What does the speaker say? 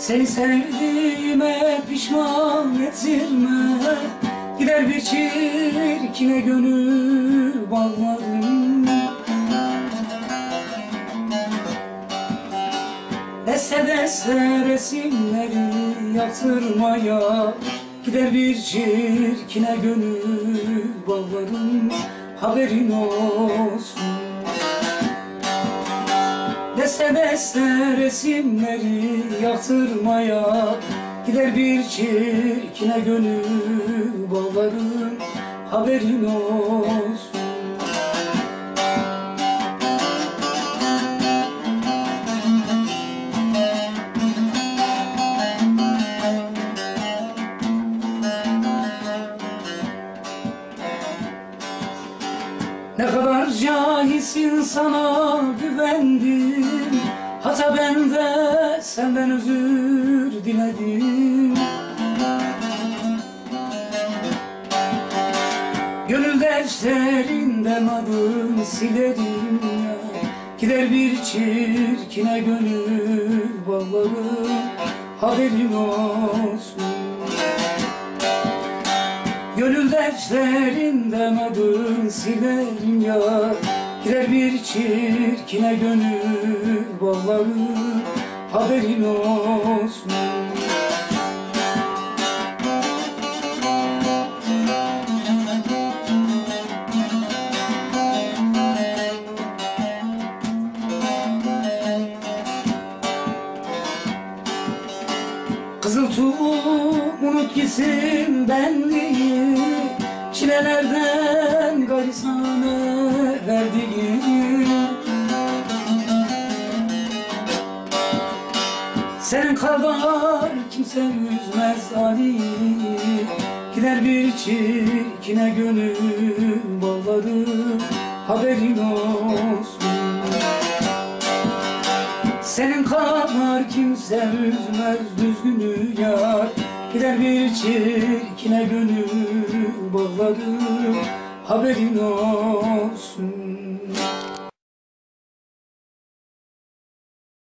Seni sevdiğime pişman ettirme. Gider bir çirkine gönül bağlarım. Deste deste resimleri yaptırmaya gider bir çirkine gönül bağlarım. Haberin olsun. Deste deste resimleri yaptırmaya gider bir çirkine gönül bağlarım. Haberin olsun. Ne kadar cahilsin, sana güvendim. Hata bende, senden özür diledim. Gönül defterinden adını silerim ya. Gider bir çirkine gönül bağlarım. Haberin olsun. Gönül defterinden adını silerim ya. Gider bir çirkine gönül bağlarım. Haberin olsun. Kızıl tuğ unut gitsin benliği, çilelerden gari sana verdiğim. Senin kadar kimse üzmez Ali. Gider bir çirkine gönül bağlarım. Haberin olsun. Senin kadar kimse üzmez düzgünü yar. Gider bir çirkine gönül bağlarım. Haberin olsun.